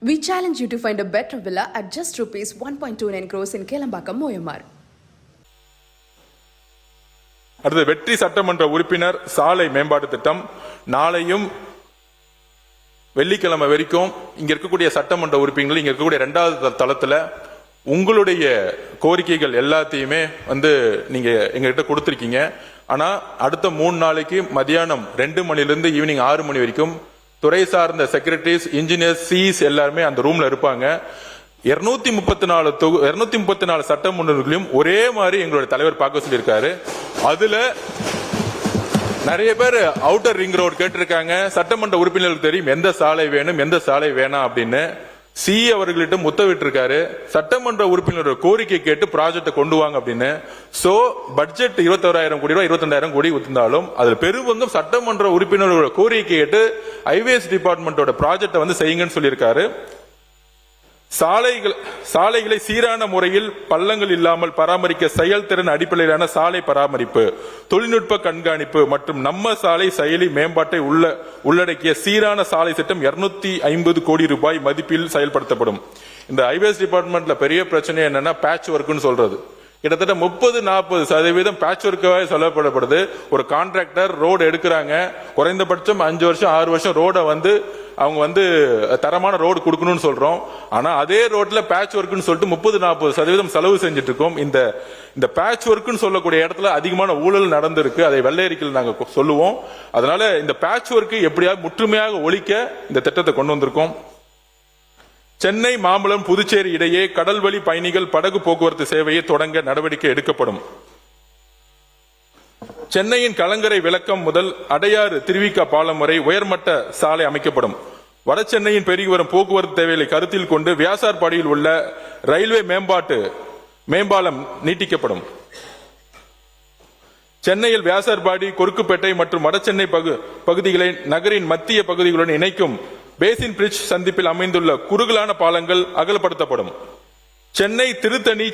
We challenge you to find a better villa at just rupees 1.29 crores in Kelambakam, Moyamar. அடுத்து வெற்றி சட்டமன்ற உறுப்பினர் சாலை மேம்பாட்டு திட்டம் நாளையும் வெள்ளிக்கிழமை வரைக்கும் இங்க இருக்கக்கூடிய சட்டமன்ற உறுப்பினர்கள் இங்க இருக்கக்கூடிய 2வது தளத்துல உங்களுடைய கோரிக்கைகள் எல்லாத்தையுமே நீங்க எங்ககிட்ட கொடுத்திருக்கீங்க. ஆனா அடுத்த 3 நாளைக்கு மதியானம் 2 மணிலிருந்து ஈவினிங் 6 மணி வரைக்கும் துறை சார்ந்த செக்ரட்டரிஸ், இன்ஜினியர்ஸ், சிஇஸ் எல்லாருமே அந்த ரூம்ல இருப்பாங்க. 234 சட்டமன்றங்களையும் ஒரே மாதிரி எங்களுடைய தலைவர் பார்க்க சொல்லியிருக்காரு. அதுல நிறைய பேர் அவுட்டர் ரிங் ரோடு கேட்டிருக்காங்க. சட்டமன்ற உறுப்பினர்களுக்கு தெரியும் எந்த சாலை வேணும் எந்த சாலை வேணாம் அப்படின்னு. சி அவர்களிட்ட முத்தவிட்டு இருக்காரு. சட்டமன்ற உறுப்பினரோட கோரிக்கை கேட்டு ப்ராஜெக்ட் கொண்டு வாங்க அப்படின்னு. சோ பட்ஜெட் 21,000 கோடி ரூபாய் 22,000 கோடி ஒத்துந்தாலும் அதுல பெரும்பங்கும் சட்டமன்ற உறுப்பினரோட கோரிக்கை கேட்டு ஹைவேஸ் டிபார்ட்மெண்டோட ப்ராஜெக்ட் செய்யுங்கன்னு சொல்லியிருக்காரு. சாலைகளை சீரான முறையில் பள்ளங்கள் இல்லாமல் பராமரிக்க செயல்திறன் அடிப்படையிலான சாலை பராமரிப்பு, தொழில்நுட்ப கண்காணிப்பு மற்றும் நம்ம சாலை செயலி மேம்பாட்டை உள்ளடக்கிய சீரான சாலை திட்டம் 250 கோடி ரூபாய் மதிப்பில் செயல்படுத்தப்படும். இந்த ஹைவேஸ் டிபார்ட்மெண்ட்ல பெரிய பிரச்சனை என்னன்னா பேட்ச் ஒர்க்னு சொல்றது. கிட்டத்தட்ட 30-40% பேட்ச் ஒர்க்காக செலவிடப்படுது. ஒரு கான்ட்ராக்டர் ரோடு எடுக்கிறாங்க, குறைந்தபட்சம் 5 வருஷம் 6 வருஷம் ரோட அவங்க தரமான ரோடு கொடுக்கணும்னு சொல்றோம். ஆனா அதே ரோட்ல பேட்ச் ஒர்க்னு சொல்லிட்டு 30-40% செலவு செஞ்சுட்டு இருக்கோம். இந்த பேட்ச் ஒர்க்னு சொல்லக்கூடிய இடத்துல அதிகமான ஊழல் நடந்திருக்கு. அதை வெள்ளையறிக்கையில் நாங்க சொல்லுவோம். அதனால இந்த பேட்ச் ஒர்க் எப்படியாவது முற்றுமையாக ஒழிக்க இந்த திட்டத்தை கொண்டு வந்திருக்கோம். சென்னை, மாம்பலம், புதுச்சேரி இடையே கடல்வழி பயணிகள் படகு போக்குவரத்து சேவையை தொடங்க நடவடிக்கை எடுக்கப்படும். சென்னையின் கலங்கரை விளக்கம் முதல் அடையாறு திருவிக பாலம் வரை உயர்மட்ட சாலை அமைக்கப்படும். வட சென்னையின் பெருகி வரும் போக்குவரத்து தேவைகளை கருத்தில் கொண்டு வியாசார்பாடியில் உள்ள ரயில்வே மேம்பாலம் நீட்டிக்கப்படும். சென்னையில் வியாசார்பாடி, கொருக்குப்பேட்டை மற்றும் வட சென்னை பகுதிகளை நகரின் மத்திய பகுதிகளுடன் இணைக்கும் பேசின் பிரிட்ஜ் சந்திப்பில் அமைந்துள்ள குறுகலான பாலங்கள் அகலப்படுத்தப்படும். சென்னை திருத்தணி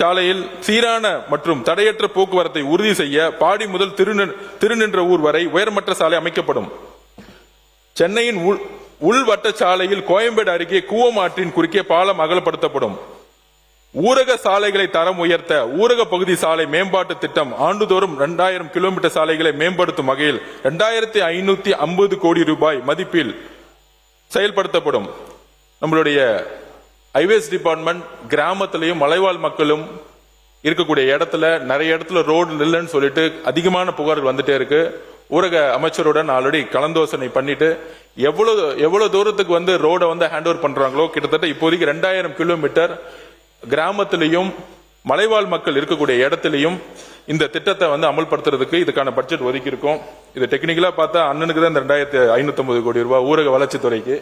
சாலையில் சீரான மற்றும் தடையற்ற போக்குவரத்தை உறுதி செய்ய பாடி முதல் திருநின்ற ஊர் வரை உயர்மட்ட சாலை அமைக்கப்படும். சென்னையின் உள்வட்ட சாலையில் கோயம்பேடு அருகே கூவமாற்றின் குறுக்கே பாலம் அகலப்படுத்தப்படும். ஊரக சாலைகளை தரம் உயர்த்த ஊரக பகுதி சாலை மேம்பாட்டு திட்டம் ஆண்டுதோறும் 2000 கிலோமீட்டர் சாலைகளை மேம்படுத்தும் வகையில் 2550 கோடி ரூபாய் மதிப்பில் செயல்படுத்தப்படும். நம்மளுடைய ஹைவேஸ் டிபார்ட்மெண்ட் கிராமத்திலையும் மலைவாழ் மக்களும் இருக்கக்கூடிய இடத்துல நிறைய இடத்துல ரோடு இல்லைன்னு சொல்லிட்டு அதிகமான புகார்கள் வந்துட்டே இருக்கு. ஊரக அமைச்சருடன் ஆல்ரெடி கலந்தோசனை பண்ணிட்டு எவ்வளவு தூரத்துக்கு ரோட ஹேண்ட் ஓவர் பண்றாங்களோ கிட்டத்தட்ட இப்போதைக்கு 2000 கிலோமீட்டர் கிராமத்திலையும் மலைவாழ் மக்கள் இருக்கக்கூடிய இடத்திலையும் இந்த திட்டத்தை அமல்படுத்துறதுக்கு இதுக்கான பட்ஜெட் ஒதுக்கி இருக்கும். இது டெக்னிக்கலா பார்த்தா அண்ணனுக்கு தான் 2550 கோடி ரூபாய் ஊரக வளர்ச்சித்துறைக்கு.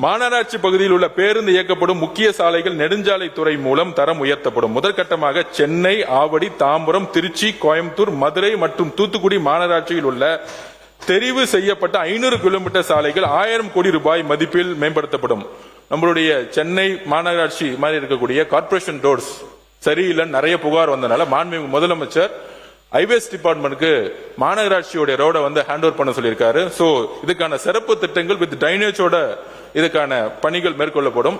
மாநகராட்சி பகுதியில் உள்ள பேருந்து இயக்கப்படும் முக்கிய சாலைகள் நெடுஞ்சாலை துறை மூலம் தரம் உயர்த்தப்படும். முதற்கட்டமாக சென்னை, ஆவடி, தாம்பரம், திருச்சி, கோயம்புத்தூர், மதுரை மற்றும் தூத்துக்குடி மாநகராட்சியில் உள்ள தெரிவு செய்யப்பட்ட 500 கிலோமீட்டர் சாலைகள் 1000 கோடி ரூபாய் மதிப்பில் மேம்படுத்தப்படும். நம்மளுடைய சென்னை மாநகராட்சி மாதிரி இருக்கக்கூடிய கார்பரேஷன் ரோட்ஸ் சரியில்லைன்னு நிறைய புகார் வந்தனால மாண்புமிகு முதலமைச்சர் ஹைவேஸ் டிபார்ட்மெண்ட்டுக்கு மாநகராட்சியோட ரோட ஹேண்ட் ஓவர் பண்ண சொல்லியிருக்காரு. சோ இதுக்கான சிறப்பு திட்டங்கள் வித் டைனேஜோட இதுக்கான பணிகள் மேற்கொள்ளப்படும்.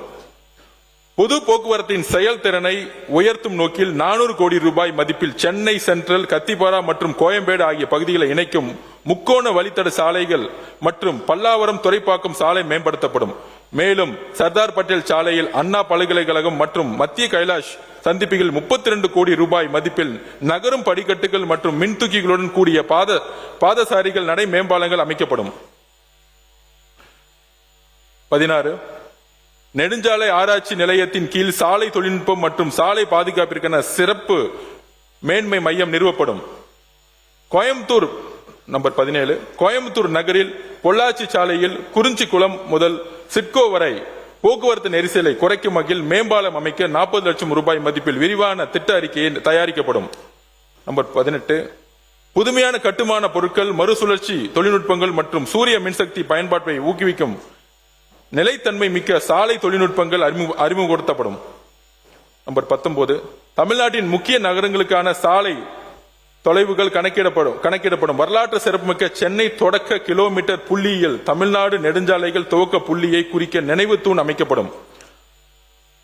பொது போக்குவரத்தின் செயல்திறனை உயர்த்தும் நோக்கில் 400 கோடி ரூபாய் மதிப்பில் சென்னை சென்ட்ரல், கத்திபாரா மற்றும் கோயம்பேடு ஆகிய பகுதிகளை இணைக்கும் முக்கோண வழித்தட சாலைகள் மற்றும் பல்லாவரம், துறைப்பாக்கம் சாலை மேம்படுத்தப்படும். மேலும் சர்தார் பட்டேல் சாலையில் அண்ணா பல்கலைக்கழகம் மற்றும் மத்திய கைலாஷ் சந்திப்புகள் 32 கோடி ரூபாய் மதிப்பில் நகரும் படிக்கட்டுகள் மற்றும் மின்தூக்கிகளுடன் கூடிய பாதசாரிகள் நடை மேம்பாலங்கள் அமைக்கப்படும். 16 நெடுஞ்சாலை ஆராய்ச்சி நிலையத்தின் கீழ் சாலை தொழில்நுட்பம் மற்றும் சாலை பாதுகாப்பிற்கான சிறப்பு மேன்மை மையம் நிறுவப்படும். கோயம்புத்தூர் நம்பர் 17 கோயம்புத்தூர் நகரில் பொள்ளாச்சி சாலையில் குறிஞ்சிக்குளம் முதல் சிட்கோ வரை போக்குவரத்து நெரிசலை குறைக்கும் வகையில் மேம்பாலம் அமைக்க 40 லட்சம் ரூபாய் மதிப்பில் விரிவான திட்ட அறிக்கையை தயாரிக்கப்படும். நம்பர் 18 புதுமையான கட்டுமான பொருட்கள், மறுசுழற்சி தொழில்நுட்பங்கள் மற்றும் சூரிய மின்சக்தி பயன்பாட்டை ஊக்குவிக்கும் நிலைத்தன்மை மிக்க சாலை தொழில்நுட்பங்கள் அறிமுகப்படுத்தப்படும். நம்பர் 19 தமிழ்நாட்டின் முக்கிய நகரங்களுக்கான சாலை தொலைவுகள் கணக்கிடப்படும். வரலாற்று சிறப்புமிக்க சென்னை தொடக்க கிலோமீட்டர் புள்ளியியல் தமிழ்நாடு நெடுஞ்சாலைகள் துவக்க புள்ளியை குறிக்க நினைவு தூண் அமைக்கப்படும்.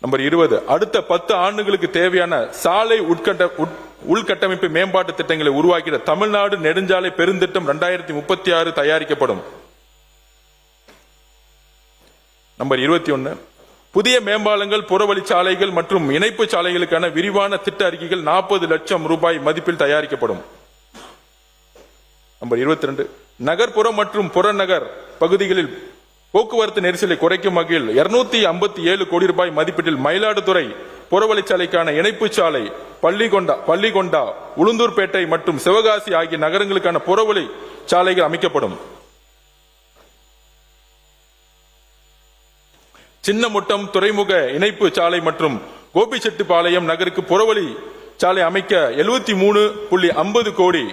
நம்பர் 20 அடுத்த 10 ஆண்டுகளுக்கு தேவையான சாலை உள்கட்டமைப்பு மேம்பாட்டு திட்டங்களை உருவாக்கிட தமிழ்நாடு நெடுஞ்சாலை பெருந்திட்டம் 2036 தயாரிக்கப்படும். நம்பர் 21 புதிய மேம்பாலங்கள் புறவழிச்சாலைகள் மற்றும் இணைப்பு சாலைகளுக்கான விரிவான திட்ட அறிக்கைகள் 40 லட்சம் ரூபாய் மதிப்பில் தயாரிக்கப்படும். நம்பர் 22 நகர்ப்புறம் மற்றும் புறநகர் பகுதிகளில் போக்குவரத்து நெரிசலை குறைக்கும் வகையில் 257 கோடி ரூபாய் மதிப்பீட்டில் மயிலாடுதுறை புறவழிச்சாலைக்கான இணைப்பு சாலை, பள்ளிகொண்டா, உளுந்தூர்பேட்டை மற்றும் சிவகாசி ஆகிய நகரங்களுக்கான புறவழி சாலைகள் அமைக்கப்படும். சின்னமுட்டம் துறைமுக இணைப்பு சாலை மற்றும் கோபிச்செட்டிப்பாளையம் நகருக்கு புறவழி சாலை அமைக்க 73.50 கோடி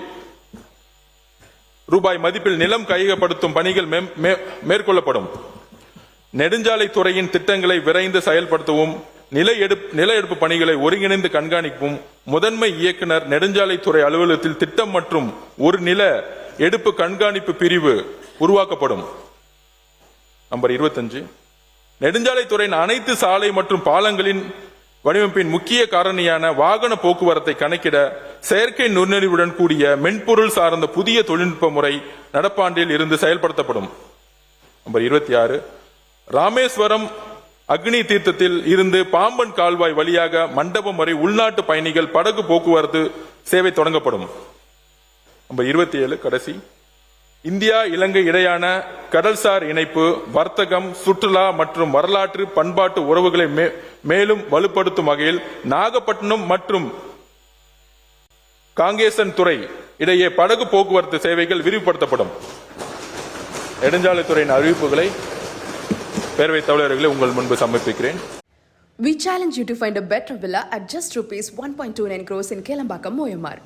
ரூபாய் மதிப்பில் நிலம் கையகப்படுத்தும் பணிகள் மேற்கொள்ளப்படும். நெடுஞ்சாலை துறையின் திட்டங்களை விரைந்து செயல்படுத்தவும் நில எடுப்பு பணிகளை ஒருங்கிணைந்து கண்காணிக்கவும் முதன்மை இயக்குனர் நெடுஞ்சாலை துறை அலுவலகத்தில் திட்டம் மற்றும் ஒரு நில எடுப்பு கண்காணிப்பு பிரிவு உருவாக்கப்படும். நம்பர் 25 நெடுஞ்சாலை துறையின் அனைத்து சாலை மற்றும் பாலங்களின் வடிவமைப்பின் முக்கிய காரணியான வாகன போக்குவரத்தை கணக்கிட செயற்கை நுண்ணறிவுடன் கூடிய மென்பொருள் சார்ந்த புதிய தொழில்நுட்ப முறை நடப்பாண்டில் இருந்து செயல்படுத்தப்படும். நம்பர் 26 ராமேஸ்வரம் அக்னி தீர்த்தத்தில் இருந்து பாம்பன் கால்வாய் வழியாக மண்டபம் வரை உள்நாட்டு பயணிகள் படகு போக்குவரத்து சேவை தொடங்கப்படும். நம்பர் 27 கடைசி இந்தியா இலங்கை இடையான கடல்சார் இணைப்பு, வர்த்தகம், சுற்றுலா மற்றும் வரலாற்று பண்பாட்டு உறவுகளை மேலும் வலுப்படுத்தும் வகையில் நாகப்பட்டினம் மற்றும் காங்கேசன் துறை இடையே படகு போக்குவரத்து சேவைகள் விரிவுபடுத்தப்படும். நெடுஞ்சாலைத்துறையின் அறிவிப்புகளை பேரவைத் தலைவர்களை உங்கள் முன்பு சமர்ப்பிக்கிறேன். We challenge you to find a better villa at just rupees 1.29 crores in Kelambakam, OMR.